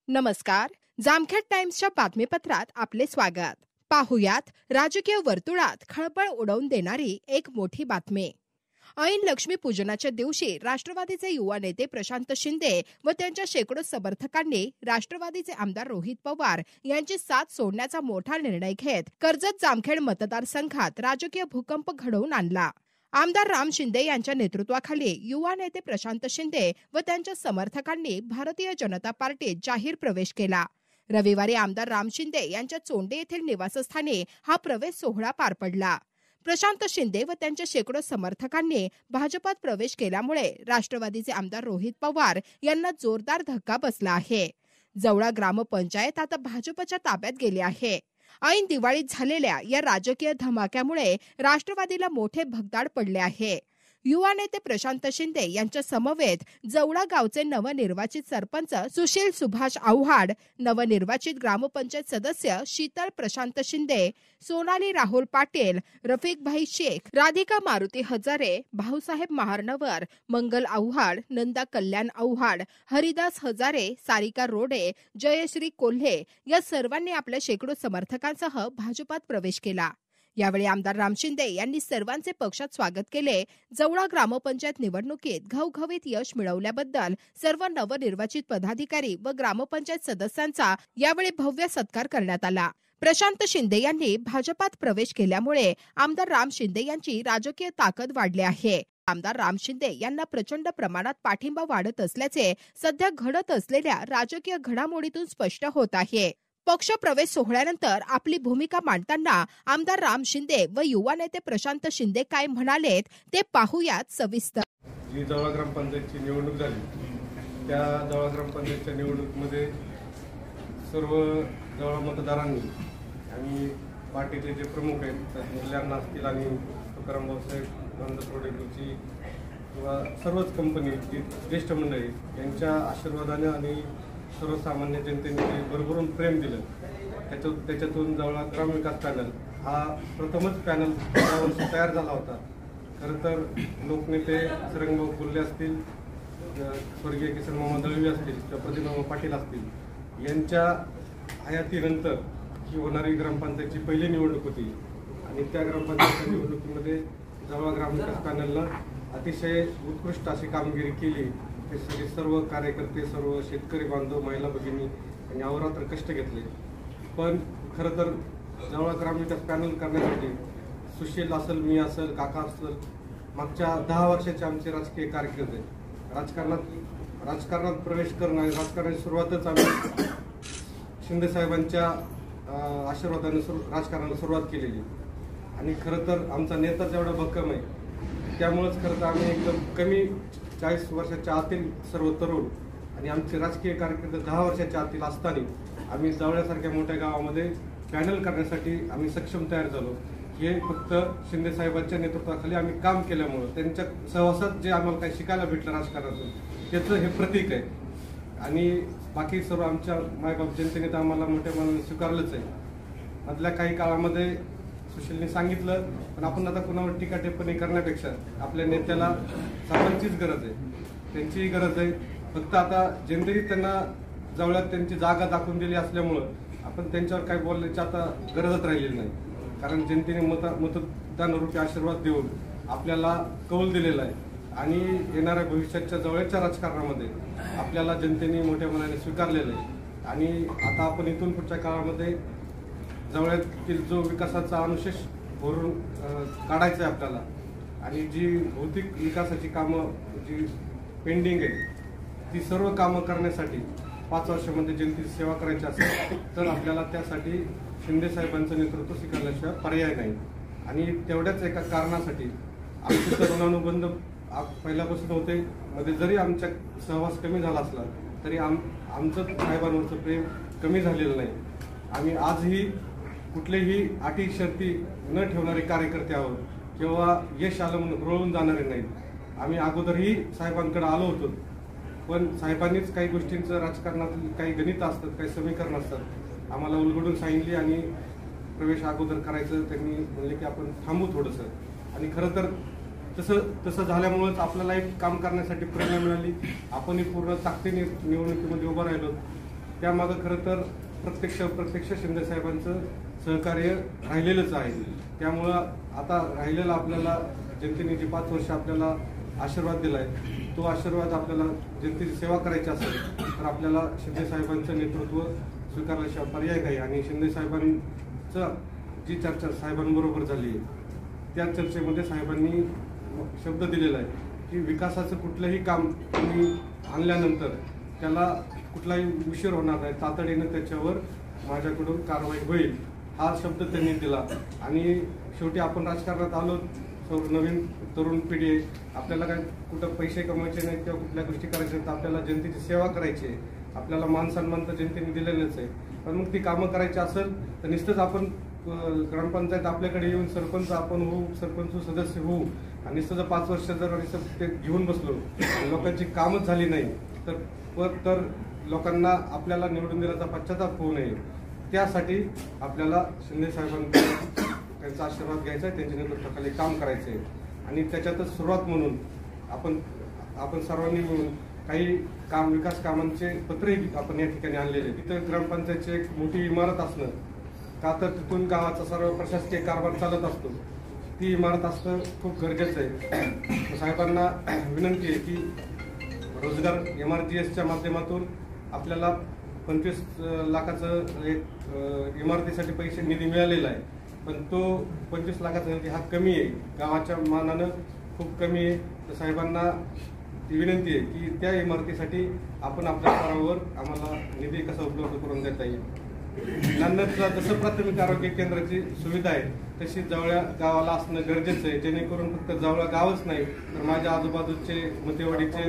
नमस्कार. जामखेड टाइम्सच्या बातमीपत्रात आपले स्वागत. पाहुयात राजकीय वर्तुळात खळबळ उडवून देणारी एक मोठी बातमी. ऐन लक्ष्मीपूजनाच्या दिवशी राष्ट्रवादीचे युवा नेते प्रशांत शिंदे व त्यांच्या शेकडो समर्थकांनी राष्ट्रवादीचे आमदार रोहित पवार यांची साथ सोडण्याचा मोठा निर्णय घेत कर्जत जामखेड मतदारसंघात राजकीय भूकंप घडवून आणला. आमदार राम शिंदे यांच्या नेतृत्वाखाली युवा नेते प्रशांत शिंदे व त्यांच्या समर्थकांनी भारतीय जनता पार्टीत जाहीर प्रवेश केला. रविवारी आमदार राम शिंदे यांच्या चोंडे येथील निवासस्थानी हा प्रवेश सोहळा पार पडला. प्रशांत शिंदे व त्यांच्या शेकडो समर्थकांनी भाजपात प्रवेश केल्यामुळे राष्ट्रवादीचे आमदार रोहित पवार यांना जोरदार धक्का बसला आहे. जवळा ग्रामपंचायत आता भाजपच्या ताब्यात गेली आहे. ऐन दिवाळीत झालेल्या या राजकीय धमाक्यामुळे राष्ट्रवादीला मोठे भगदाड पडले आहे. युवा नेते प्रशांत शिंदे यांच्या समवेत जवळा गावचे नवनिर्वाचित सरपंच सुशील सुभाष आव्हाड, नवनिर्वाचित ग्रामपंचायत सदस्य शीतल प्रशांत शिंदे, सोनाली राहुल पाटील, रफिकभाई शेख, राधिका मारुती हजारे, भाऊसाहेब महारनवर, मंगल आव्हाड, नंदा कल्याण आव्हाड, हरिदास हजारे, सारिका रोडे, जयश्री कोल्हे या सर्वांनी आपल्या शेकडो समर्थकांसह भाजपात प्रवेश केला. यावेळी आमदार राम शिंदे यांनी सर्वांचे पक्षात स्वागत केले. जवळा ग्रामपंचायत निवडणुकीत घवघवीत यश मिळवल्याबद्दल सर्व नवनिर्वाचित पदाधिकारी व ग्रामपंचायत सदस्यांचा यावेळी भव्य सत्कार करण्यात आला. प्रशांत शिंदे यांनी भाजपात प्रवेश केल्यामुळे आमदार राम शिंदे यांची राजकीय ताकद वाढली आहे. आमदार राम शिंदे यांना प्रचंड प्रमाणात पाठिंबा वाढत असल्याचे सध्या घडत असलेल्या राजकीय घडामोडीतून स्पष्ट होत आहे. पक्ष प्रवेश सोहळ्यानंतर आपली भूमिका मांडताना आमदार राम शिंदे व युवा नेते प्रशांत शिंदे काय म्हणालेत ते पाहुयात सविस्तर. जी जवळा ग्रामपंचायतची निवडणूक झाली त्या जवळा ग्रामपंचायतच्या निवडणुकीमध्ये सर्व जवळा मतदारांनी आणि पार्टीचे जे प्रमुख आहेत मुल्यांना असतील आणि तुकाराम भाऊसाहेब नंदप्रोडेची किंवा सर्वच कंपनी जी ज्येष्ठ मंडळी यांच्या आशीर्वादाने आणि सर्वसामान्य जनतेने भरभरून प्रेम दिलं. त्याच्यातून जवळा ग्रामविकास पॅनल हा प्रथमच पॅनल या वर्षी तयार झाला होता. खरं तर लोकनेते सरंगभाऊ फुले असतील, स्वर्गीय किसन मामा दळवी असतील किंवा प्रतिभाऊ पाटील असतील यांच्या हयातीनंतर ही होणारी ग्रामपंचायतची पहिली निवडणूक होती आणि त्या ग्रामपंचायतच्या निवडणुकीमध्ये जवळा ग्रामविकास पॅनलनं अतिशय उत्कृष्ट अशी कामगिरी केली. हे सगळे सर्व कार्यकर्ते, सर्व शेतकरी बांधव, महिला भगिनी आणि अहोरात्र कष्ट घेतले. पण खरं तर जवळा ग्रामविकास पॅनल करण्यासाठी सुशील असेल, मी असेल, काका असेल, मागच्या 10 वर्षाचे आमचे राजकीय कारकीर्द आहे. राजकारणात प्रवेश करणं आणि राजकारणाची सुरुवातच आम्ही शिंदे साहेबांच्या आशीर्वादाने राजकारणाला सुरुवात केलेली आणि खरं तर आमचा नेता जेवढा भक्कम आहे त्यामुळेच खरं तर आम्ही एकदम कमी 40 वर्षाच्या आतील सर्व तरुण आणि आमची राजकीय कारकीर्द 10 वर्षाच्या आतील असताना आम्ही जवळ्यासारख्या मोठ्या गावामध्ये पॅनल करण्यासाठी आम्ही सक्षम तयार झालो. हे फक्त शिंदे साहेबांच्या नेतृत्वाखाली आम्ही काम केल्यामुळं त्यांच्या सहवासात जे आम्हाला काही शिकायला भेटलं राजकारणातून त्याचं हे प्रतीक आहे. आणि बाकी सर्व आमच्या मायबाप जनतेने तर आम्हाला मोठ्या मनाने स्वीकारलंच आहे. मधल्या काही काळामध्ये सुशीलने सांगितलं, पण आपण आता कुणावर टीका टिप्पणी करण्यापेक्षा आपल्या नेत्याला सर्वांचीच गरज आहे, त्यांचीही गरज आहे. फक्त आता जनतेने त्यांना जवळात त्यांची जागा दाखवून दिली असल्यामुळं आपण त्यांच्यावर काय बोलण्याची आता गरजच राहिलेली नाही. कारण जनतेने मतदानरूपी आशीर्वाद देऊन आपल्याला कौल दिलेला आहे आणि येणाऱ्या भविष्याच्या जवळच्या राजकारणामध्ये आपल्याला जनतेने मोठ्या मनाने स्वीकारलेलं आहे. आणि आता आपण इथून पुढच्या काळामध्ये जवळातील जो विकासाचा अनुशेष भरून काढायचा आहे आपल्याला आणि जी भौतिक विकासाची कामं जी पेंडिंग आहे ती सर्व कामं करण्यासाठी 5 वर्षामध्ये जनतेची सेवा करायची असेल तर आपल्याला त्यासाठी शिंदे साहेबांचं नेतृत्व स्वीकारल्याशिवाय पर्याय नाही. आणि तेवढ्याच एका कारणासाठी आमचे तरुणानुबंध पहिल्यापासून होते, मध्ये जरी आमच्या सहवास कमी झाला असला तरी आमचं साहेबांवरचं प्रेम कमी झालेलं नाही. आम्ही आजही कुठलेही अटी शर्ती न ठेवणारे कार्यकर्ते आहोत किंवा यश आलं म्हणून रोळून जाणारे नाहीत. आम्ही अगोदरही साहेबांकडे आलो होतो, पण साहेबांनीच काही गोष्टींचं राजकारणातील काही गणित असतात, काही समीकरण असतात, आम्हाला उलगडून सांगितली आणि प्रवेश अगोदर करायचं त्यांनी म्हणले की आपण थांबू थोडंसं. आणि खरं तर तसं झाल्यामुळेच आपल्याला एक काम करण्यासाठी प्रेरणा मिळाली. आपणही पूर्ण ताकदीने निवडणुकीमध्ये उभं राहिलो. त्यामागं खरं तर प्रत्यक्ष शिंदे साहेबांचं सहकार्य राहिलेलंच आहे. त्यामुळं आता राहिलेलं आपल्याला जनतेने जे 5 वर्ष आपल्याला आशीर्वाद दिलाय, तो आशीर्वाद आपल्याला जनतेची सेवा करायची असेल तर आपल्याला शिंदे साहेबांचं नेतृत्व स्वीकारल्याशिवाय पर्याय नाही. आणि शिंदे साहेबांचं जी चर्चा साहेबांबरोबर झाली आहे, त्या चर्चेमध्ये साहेबांनी शब्द दिलेला आहे की विकासाचं कुठलंही काम तुम्ही आणल्यानंतर त्याला कुठलाही उशीर होणार नाही, तातडीनं त्याच्यावर माझ्याकडून कारवाई होईल, हा शब्द त्यांनी दिला. आणि शेवटी आपण राजकारणात आलो, नवीन तरुण पिढी आहे, आपल्याला काय कुठं पैसे कमवायचे नाही किंवा कुठल्या गोष्टी करायच्या तर आपल्याला जनतेची सेवा करायची आहे. आपल्याला मान सन्मान तर जनतेने दिलेलंच आहे, पण मग ती कामं करायची असेल तर निश्चितच आपण ग्रामपंचायत आपल्याकडे येऊन सरपंच आपण होऊ, सरपंच सदस्य होऊ आणि नुसतं 5 वर्ष जर ते घेऊन बसलो, लोकांची कामच झाली नाही तर लोकांना आपल्याला निवडून दिल्याचा पश्चाताप होऊ नये. त्यासाठी आपल्याला शिंदे साहेबांचा आशीर्वाद घ्यायचा आहे, त्यांच्या नेतृत्वाखाली काम करायचं आहे. आणि त्याच्यातच सुरुवात म्हणून आपण सर्वांनी मिळून काही विकास कामांचे पत्रही आपण या ठिकाणी आणलेले. तिथं ग्रामपंचायतची एक मोठी इमारत असणं, का तर तिथून गावाचा सर्व प्रशासकीय कारभार चालत असतो, ती इमारत असणं खूप गरजेचं आहे. साहेबांना विनंती आहे की रोजगार MRGSच्या माध्यमातून आपल्याला 25 लाखाचं एक इमारतीसाठी पैसे निधी मिळालेला आहे, पण तो 25 लाखाचा निधी हा कमी आहे, गावाच्या मानानं खूप कमी आहे. तर साहेबांना ती विनंती आहे की त्या इमारतीसाठी आपण आपल्या स्तरावर आम्हाला निधी कसा उपलब्ध करून देता येईल. नांदेडला जसं प्राथमिक आरोग्य केंद्राची सुविधा आहे तशी जवळ्या गावाला असणं गरजेचं आहे, जेणेकरून फक्त जवळ गावच नाही तर माझ्या आजूबाजूचे मतेवाडीचे,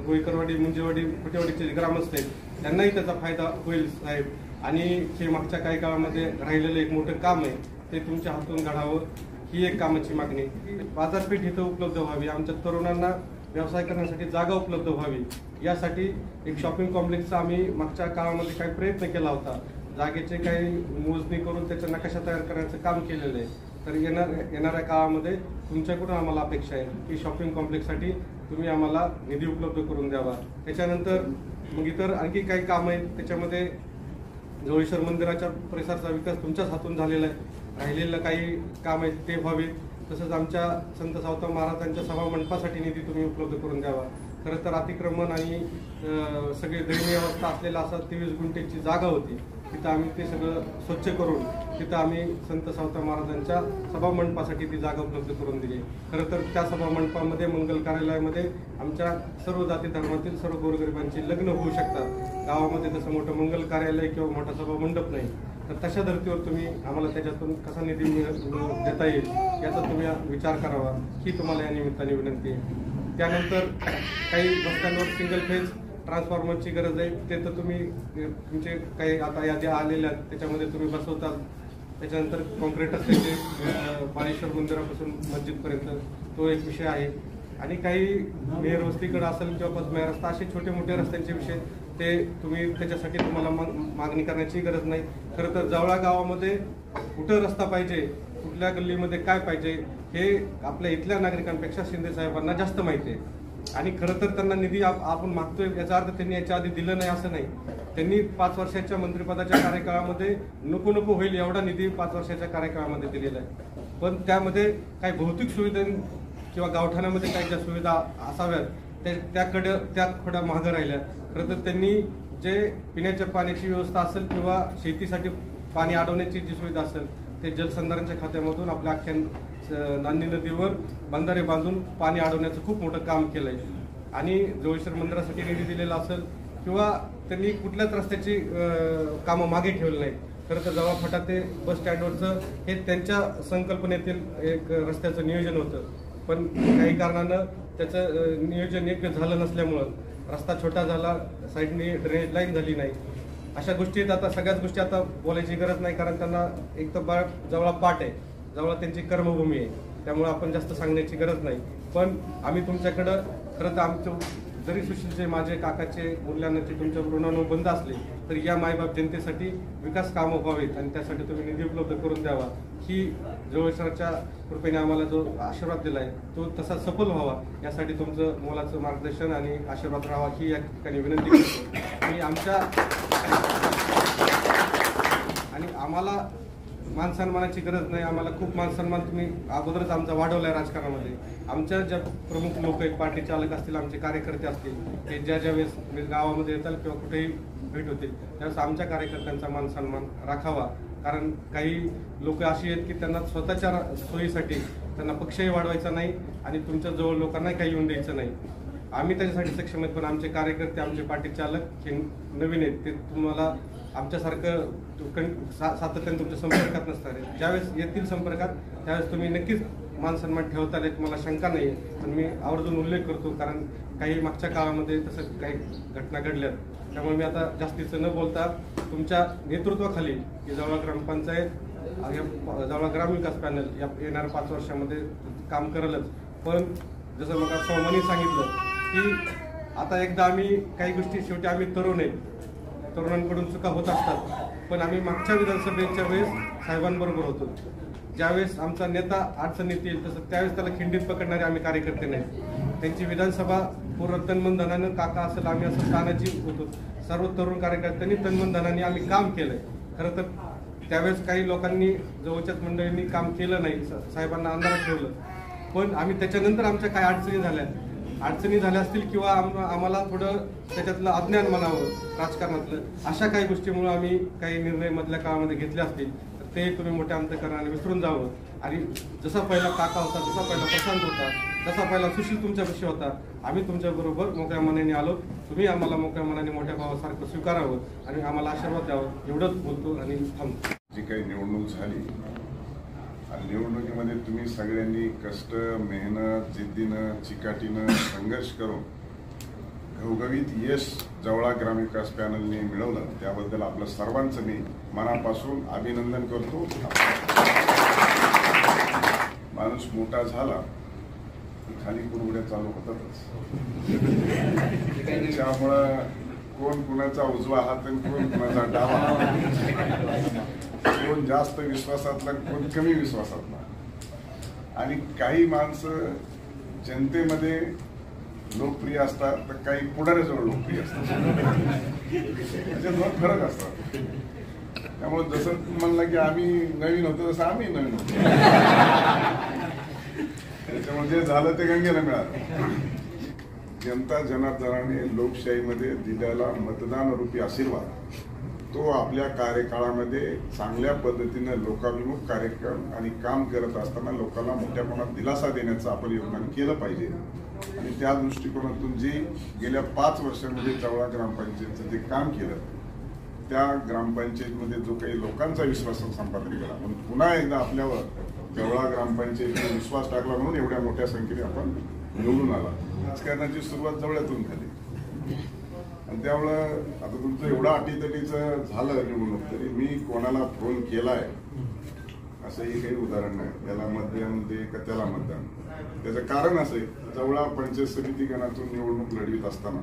गोईकरवाडी, मुंजेवाडी, फुटेवाडीचे ग्रामस्थ आहेत त्यांनाही त्याचा फायदा होईल साहेब. आणि हे मागच्या काही काळामध्ये राहिलेलं एक मोठं काम आहे, ते तुमच्या हातून घडावं ही एक कामाची मागणी. बाजारपेठ इथं उपलब्ध व्हावी, आमच्या तरुणांना व्यवसाय करण्यासाठी जागा उपलब्ध व्हावी, यासाठी एक शॉपिंग कॉम्प्लेक्सचा आम्ही मागच्या काळामध्ये काही प्रयत्न केला होता. जागेचे काही मोजणी करून त्याचा नकाशा तयार करण्याचं काम केलेलं आहे. तर येणाऱ्या काळामध्ये तुमच्याकडून आम्हाला अपेक्षा आहे की शॉपिंग कॉम्प्लेक्ससाठी तुम्ही आम्हाला निधी उपलब्ध करून द्यावा. त्याच्यानंतर मग इतर आणखी काही काम आहेत, त्याच्यामध्ये जोळेश्वर मंदिराच्या परिसराचा विकास तुमच्याच हातून झालेला आहे, राहिलेलं काही काम आहेत ते व्हावे. तसंच आमच्या संत सावता महाराजांच्या सभा मंडपासाठी निधी तुम्ही उपलब्ध करून द्यावा. खरं तर अतिक्रमण आणि सगळी दयनीय अवस्था असलेला असा 23 गुंठेची जागा होती, तिथं आम्ही ते सगळं स्वच्छ करून तिथं आम्ही संत सावता महाराजांच्या सभा मंडपासाठी ती जागा उपलब्ध करून दिली. खरं तर त्या सभा मंडपामध्ये मंगल कार्यालयामध्ये आमच्या सर्व जाती धर्मातील सर्व गोरगरिबांची लग्न होऊ शकतात. गावामध्ये तसं मोठं मंगल कार्यालय किंवा मोठा सभा मंडप नाही, तर तशा धर्तीवर तुम्ही आम्हाला त्याच्यातून कसा निधी देता येईल याचा तुम्ही विचार करावा ही तुम्हाला या निमित्ताने विनंती आहे. त्यानंतर काही रस्त्यांवर सिंगल फेज ट्रान्सफॉर्मरची गरज आहे, ते तर तुम्ही तुमचे काही आता याद्या आलेल्या आहेत त्याच्यामध्ये तुम्ही बसवता. त्याच्यानंतर कॉन्क्रीट रस्त्याचे बाळेश्वर मंदिरापासून मस्जिदपर्यंत तो एक विषय आहे. आणि काही मेहर वस्तीकडे असेल किंवा पद्मया रस्ता, असे छोटे मोठे रस्त्यांचे विषय ते तुम्ही त्याच्यासाठी तुम्हाला मागणी करण्याची गरज नाही. खरं तर जवळा गावामध्ये कुठं रस्ता पाहिजे, कुठल्या गल्लीमध्ये काय पाहिजे हे आपल्या इथल्या नागरिकांपेक्षा शिंदे साहेबांना जास्त माहिती आहे. आणि खरं तर त्यांना निधी आपण मागतोय याचा अर्थ त्यांनी याच्या आधी दिलं नाही असं नाही. त्यांनी 5 वर्षाच्या मंत्रिपदाच्या कार्यकाळामध्ये नको होईल एवढा निधी 5 वर्षाच्या कार्यकाळामध्ये दिलेला आहे. पण त्यामध्ये काही भौतिक सुविधा किंवा गावठाणामध्ये काही ज्या सुविधा असाव्यात त्या थोड्या मागं राहिल्या. खरं तर त्यांनी जे पिण्याच्या पाण्याची व्यवस्था असेल किंवा शेतीसाठी पाणी अडवण्याची जी सुविधा असेल ते जलसंधारणच्या खात्यामधून आपल्या अख्ख्या नांदी नदीवर बंधारे बांधून पाणी अडवण्याचं खूप मोठं काम केलंय. आणि जोळेश्वर मंदिरासाठी निधी दिलेला असेल किंवा त्यांनी कुठल्याच रस्त्याची कामं मागे ठेवली नाही. खरं तर जवळ फटा ते बस स्टँडवरचं हे त्यांच्या संकल्पनेतील एक रस्त्याचं नियोजन होतं, पण काही कारणानं त्याचं नियोजन योग्य झालं नसल्यामुळं रस्ता छोटा झाला, साईडने ड्रेनेज लाईन झाली नाही. अशा गोष्टीत आता सगळ्याच गोष्टी आता बोलायची गरज नाही, कारण त्यांना एक तर जवळ पाठ आहे, जवळ त्यांची कर्मभूमी आहे, त्यामुळे आपण जास्त सांगण्याची गरज नाही. पण आम्ही तुमच्याकडं खरं तर आमचं जरी सुशीलचे माझे काकाचे मूल्यांचे तुमच्या ऋणानुबंध असले तरी या मायबाप जनतेसाठी विकास कामं व्हावेत आणि त्यासाठी तुम्ही निधी उपलब्ध करून द्यावा, ही जवळच्या कृपेने आम्हाला जो आशीर्वाद दिलाय तो तसा सफल व्हावा यासाठी तुमचं मोलाचं मार्गदर्शन आणि आशीर्वाद राहावा ही या ठिकाणी विनंती करतो. मी आणि आम्हाला मान सन्मानाची गरज नाही, आम्हाला खूप मान सन्मान तुम्ही अगोदरच आमचा वाढवलाय राजकारणामध्ये. आमच्या ज्या प्रमुख लोक आहेत, पार्टी चालक असतील, आमचे कार्यकर्ते असतील, ते ज्या वेळेस गावामध्ये येतात किंवा कुठेही भेट होतील त्यावेळेस आमच्या कार्यकर्त्यांचा मान सन्मान राखावा. कारण काही लोक अशी आहेत की त्यांना स्वतःच्या सोयीसाठी त्यांना पक्षही वाढवायचा नाही आणि तुमच्या जवळ लोकांनाही काही येऊन द्यायचं नाही. आम्ही त्याच्यासाठी सक्षम आहेत, पण आमचे कार्यकर्ते, आमचे पार्टी चालक हे नवीन आहेत, ते तुम्हाला आमच्यासारखं सातत्याने तुमच्या संपर्कात नसणार आहे. ज्यावेळेस येतील संपर्कात त्यावेळेस तुम्ही नक्कीच मान सन्मान ठेवता येईल, मला शंका नाही आहे. पण मी आवर्जून उल्लेख करतो कारण काही मागच्या काळामध्ये तसं काही घटना घडल्यात. त्यामुळे मी आता जास्तीचं न बोलता तुमच्या नेतृत्वाखाली जवळा ग्रामपंचायत, जवळा ग्रामविकास पॅनल या येणाऱ्या 5 वर्षामध्ये काम करेलच. पण जसं मग सोमानी सांगितलं की आता एकदा आम्ही काही गोष्टी, शेवटी आम्ही तरुण आहेत, तरुणांकडून चुका होत असतात, पण आम्ही मागच्या विधानसभेच्या वेळेस साहेबांबरोबर होतो. ज्यावेळेस आमचा नेता अडचणीत येईल तसं त्यावेळेस त्याला खिंडीत पकडणारे आम्ही कार्यकर्ते नाही. त्यांची विधानसभा पूर्ण तन्मन धनानं, काका असेल, आम्ही असं स्थानाची होतो, सर्व तरुण कार्यकर्त्यांनी तन्मन धनाने आम्ही काम केलंय. खरं तर त्यावेळेस काही लोकांनी, जवळच्याच मंडळींनी काम केलं नाही, साहेबांना अंधारात ठेवलं. पण आम्ही त्याच्यानंतर आमच्या काय अडचणी झाल्या असतील किंवा आम्हाला थोडं त्याच्यातलं अज्ञान म्हणावं राजकारणातलं, अशा काही गोष्टीमुळे आम्ही काही निर्णय मधल्या काळामध्ये घेतले असतील तर ते तुम्ही मोठ्या अंतकरणाने विसरून जावं. आणि जसा पहिला काका होता, जसा पहिला प्रशांत होता, जसा पहिला सुशील तुमच्यापाशी होता, आम्ही तुमच्याबरोबर मोकळ्या मनाने आलो, तुम्ही आम्हाला मोकळ्या मनाने मोठ्या भावासारखं स्वीकारावं आणि आम्हाला आशीर्वाद द्यावं, एवढंच बोलतो आणि थांबतो. जी काही निवडणूक झाली आणि निवडणुकीमध्ये तुम्ही सगळ्यांनी कष्ट, मेहनत, जिद्दीनं, चिकाटीनं संघर्ष करून घवघवीत यश जवळा ग्रामविकास पॅनलने मिळवलं, त्याबद्दल आपलं सर्वांचं मी मनापासून अभिनंदन करतो. माणूस मोठा झाला की खाली कुरघोड्या चालू होतातच. त्यामुळं कोण कुणाचा उजवा हात आणि कोण कुणाचा डावा हात, कोण जास्त विश्वासातला, कोण कमी विश्वासातला. आणि काही माणसं जनतेमध्ये लोकप्रिय असतात तर काही पुढाऱ्याजवळ लोकप्रिय असतात. त्याचे 2 फरक असतात. त्यामुळे जसं म्हणलं की आम्ही नवीन होतो तसं आम्ही नवीन होतो. त्याच्यामुळे जे झालं ते गंगेला मिळालं. जनता जनार्दनाने लोकशाहीमध्ये दिलेला मतदान रूपी आशीर्वाद तो आपल्या कार्यकाळामध्ये चांगल्या पद्धतीने लोकाभिमुख कार्यक्रम आणि काम करत असताना लोकांना मोठ्या प्रमाणात दिलासा देण्याचं आपण योगदान केलं पाहिजे. आणि त्या दृष्टिकोनातून जे गेल्या 5 वर्षांमध्ये जवळा ग्रामपंचायतचं जे काम केलं, त्या ग्रामपंचायतीमध्ये जो काही लोकांचा विश्वास संपादन केला, म्हणून पुन्हा एकदा आपल्यावर जवळा ग्रामपंचायतीने विश्वास टाकला म्हणून एवढ्या मोठ्या संख्येने आपण निवडून आला. राजकारणाची सुरुवात जवळातून झाली आणि त्यामुळं आता तुमचं एवढं अटीतटीचं झालं निवडणूक, तरी मी कोणाला फोन केलाय असंही काही उदाहरण नाही. याला मतदान दे का त्याला मतदान. त्याचं कारण असं आहे, जवळा पंचायत समिती गणातून निवडणूक लढवित असताना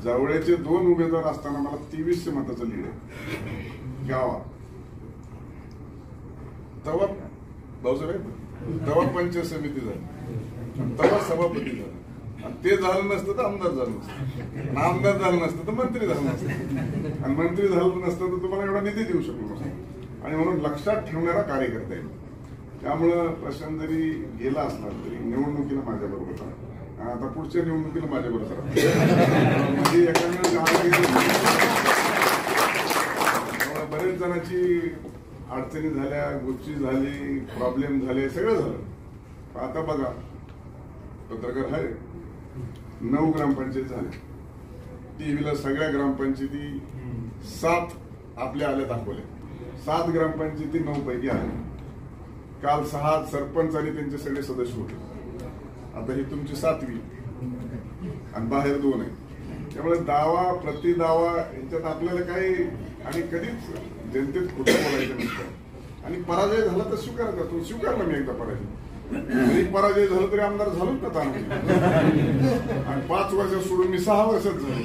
जवळचे 2 उमेदवार असताना मला 2300 मताचं लीड आहे गावात. तेव्हा भाऊसाहेब, तेव्हा पंचायत समिती झाली, तेव्हा सभापती झालं. आणि ते झालं नसतं तर आमदार झालं नसतं, आमदार झालं नसतं तर मंत्री झालं नसतं, आणि मंत्री झालं नसतं तर तुम्हाला एवढा निधी देऊ शकलो नसतो. आणि म्हणून लक्षात ठेवणारा कार्यकर्ता आहे. त्यामुळं प्रशांत जरी गेला असला तरी निवडणुकीला माझ्याबरोबर राहा, आता पुढच्या निवडणुकीला माझ्याबरोबर राहा. म्हणजे एखाद्या बरेच जणांची अडचणी झाल्या, गोष्टी झाली, प्रॉब्लेम झाले, सगळं झालं. आता बघा, पत्रकार आहे, 9 ग्रामपंचायत झाले, टीव्हीला सगळ्या ग्रामपंचायती 7 आपल्या आल्या दाखवल्या. 7 ग्रामपंचायती 9 पैकी आल्या. काल 6 सरपंच आणि त्यांचे सगळे सदस्य होते. आता ही तुमची 7वी आणि बाहेर 2 आहे. त्यामुळे दावा प्रतिदावा यांच्यात आपल्याला काही, आणि कधीच जनतेत खोटं बोलायचं नसतं. आणि पराजय झाला तर स्वीकारला, तो स्वीकारला मी एकदा पराजय. जरी पराजय झालं तरी आमदार झालोच ना तानाजी. आणि 5 वर्ष सोडून मी 6 वर्षात झालो,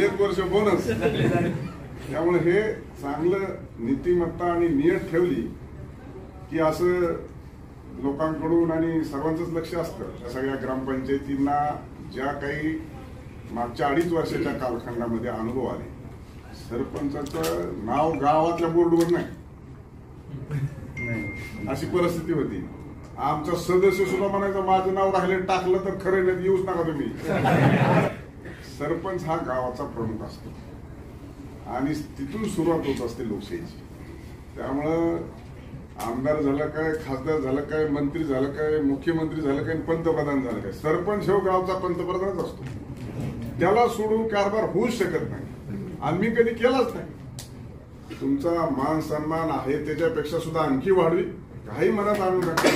1 वर्ष बोनस. त्यामुळे हे चांगलं नीतिमत्ता आणि नियत ठेवली की असं लोकांकडून आणि सर्वांचंच लक्ष असतं. सगळ्या ग्रामपंचायतींना ज्या काही मागच्या 2.5 वर्षाच्या कालखंडामध्ये अनुभव आले, सरपंचाचं नाव गावातल्या बोर्डवर नाही अशी परिस्थिती होती. आमचा सदस्य सुद्धा म्हणायचा माझं नाव राहिले टाकलं तर खरं नाही, येऊच नका तुम्ही. सरपंच हा गावाचा प्रमुख असतो आणि तिथून सुरुवात होत असते लोकशाहीची. त्यामुळं आमदार झालं काय, खासदार झालं काय, मंत्री झालं काय, मुख्यमंत्री झालं काय, पंतप्रधान झालं काय, सरपंच हे गावचा पंतप्रधानच असतो. त्याला सोडून कारभार होऊच शकत नाही आणि मी कधी केलाच नाही. तुमचा मान सन्मान आहे त्याच्यापेक्षा सुद्धा आणखी वाढवी, काही मनात आणू नका.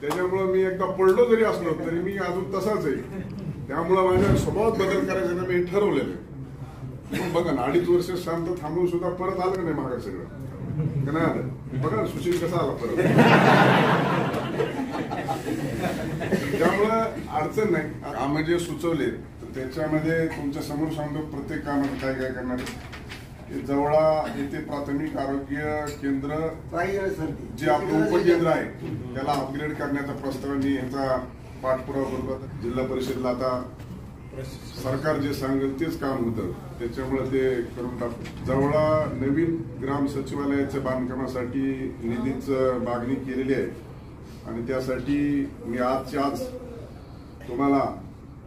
त्याच्यामुळं मी एकदा पडलो जरी असलो तरी मी अजून तसाच आहे. त्यामुळं माझ्या स्वभावात बदल करायचा मी ठरवलेलं आहे. बघा ना, 2.5 वर्ष शांत थांबून सुद्धा परत आलं का नाही मागे सगळं का नाही आलं. बघा सुशील कसा आला परत. त्यामुळं अडचण नाही. कामं जे सुचवले त्याच्यामध्ये तुमच्या समोर सांगतो प्रत्येक कामात काय काय करणार. जवळा येथे प्राथमिक आरोग्य केंद्र जे आपलं उपकेंद्र आहे त्याला अपग्रेड करण्याचा प्रस्ताव मी याचा पाठपुरावा करतो. जिल्हा परिषदला आता सरकार जे सांगेल तेच काम होतं, त्याच्यामुळे ते करून टाकतो. जवळा नवीन ग्राम सचिवालयाच्या बांधकामासाठी निधीचं मागणी केलेली आहे आणि त्यासाठी मी आजच्या आज तुम्हाला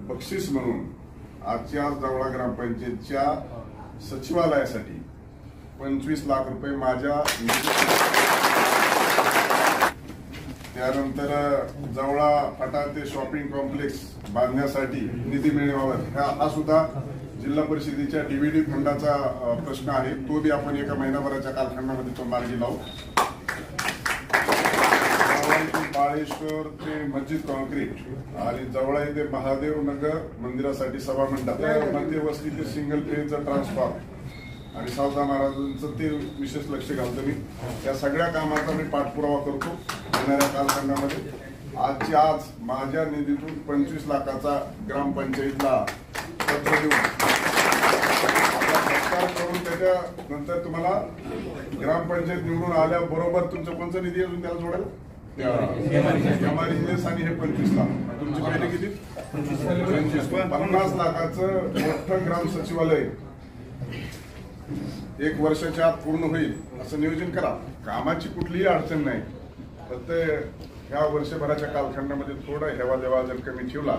बक्षीस म्हणून आजच्या आज जवळा ग्रामपंचायतच्या सचिवालयासाठी 25 लाख रुपये माझ्या, त्यानंतर जवळा फटा ते शॉपिंग कॉम्प्लेक्स बांधण्यासाठी निधी मिळवावा हा सुद्धा जिल्हा परिषदेच्या डीव्हीडी फंडाचा प्रश्न आहे. तो बी आपण एका महिनाभराच्या कालखंडामध्ये तो मार्गी लावू. बाळेश्वर ते मस्जिद कॉन्क्रीट आणि जवळा येथे महादेव नगर मंदिरासाठी सभा मंडप, मध्यवस्ती ते सिंगल फेजचं ट्रान्सफॉर्म आणि सावधा महाराजांचं ते विशेष लक्ष घालतो मी. या सगळ्या कामाचा मी पाठपुरावा करतो येणाऱ्या कालखंडामध्ये. आजची आज माझ्या निधीतून 25 लाखाचा ग्रामपंचायतला पत्र देऊन सत्कार करून त्याच्यानंतर तुम्हाला ग्रामपंचायत निवडून आल्याबरोबर तुमचं कोणचा निधी अजून त्याला जोडाल आणि हे 25 लाख तुमचे पहिले किती 50 लाखाचं मोठं ग्राम सचिवालय 1 वर्षाच्या आत पूर्ण होईल असं नियोजन करा. कामाची कुठलीही अडचण नाही, फक्त ह्या वर्षभराच्या कालखंडामध्ये थोडा हेवा देवा जर कमी ठेवला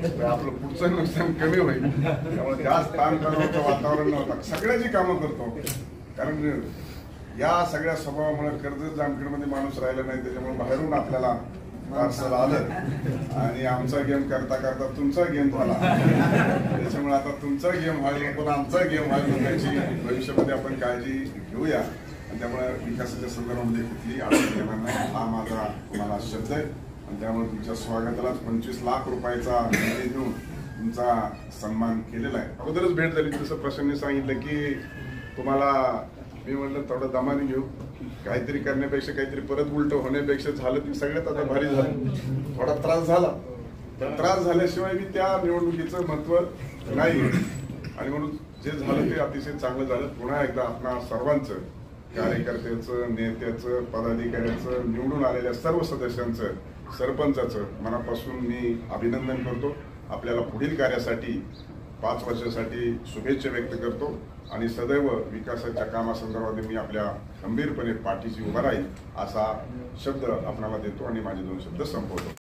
तर आपलं पुढचं नुकसान कमी होईल. त्यामुळे जास्त ताणतणावाचं वातावरण नव्हतं, सगळ्याची कामं करतो. कारण या सगळ्या स्वभावामुळे कर्जत जामखेडमध्ये माणूस राहिला नाही, त्याच्यामुळे बाहेरून आपल्याला पार्सल आलं आणि आमचा गेम करता करता तुमचा गेम झाला. त्याच्यामुळे आता तुमचा गेम व्हायला पण आमचा गेम व्हायला त्याची भविष्यामध्ये आपण काळजी घेऊया. आणि त्यामुळे विकासाच्या संदर्भामध्ये कुठलीही अडचण येणार नाही हा माझा तुम्हाला शब्द आहे. आणि त्यामुळे तुमच्या स्वागतालाच 25 लाख रुपयाचा निधी देऊन तुमचा सन्मान केलेला आहे. अगोदरच भेट झाली, जसं प्रशासनाने सांगितलं की तुम्हाला, मी म्हणलं थोडं दमाने घेऊ, काहीतरी करण्यापेक्षा काहीतरी परत उलट होण्यापेक्षा झालं ते सगळ्यात आता भारी झालं. थोडा त्रास झाला, पण त्रास झाल्याशिवाय मी त्या निवडणुकीचं महत्व नाही आणि म्हणून जे झालं ते अतिशय चांगलं झालं. पुन्हा एकदा आपणा सर्वांचं, कार्यकर्त्याचं, नेत्याचं, पदाधिकाऱ्याचं, निवडून आलेल्या सर्व सदस्यांचं, सरपंचाचं मनापासून मी अभिनंदन करतो. आपल्याला पुढील कार्यासाठी 5 वर्षासाठी शुभेच्छा व्यक्त करतो आणि सदैव विकासाच्या कामासंदर्भात मी आपल्या खंबीरपणे पाठीशी उभा राहील असा शब्द आपणाला देतो आणि माझे 2 शब्द संपवतो.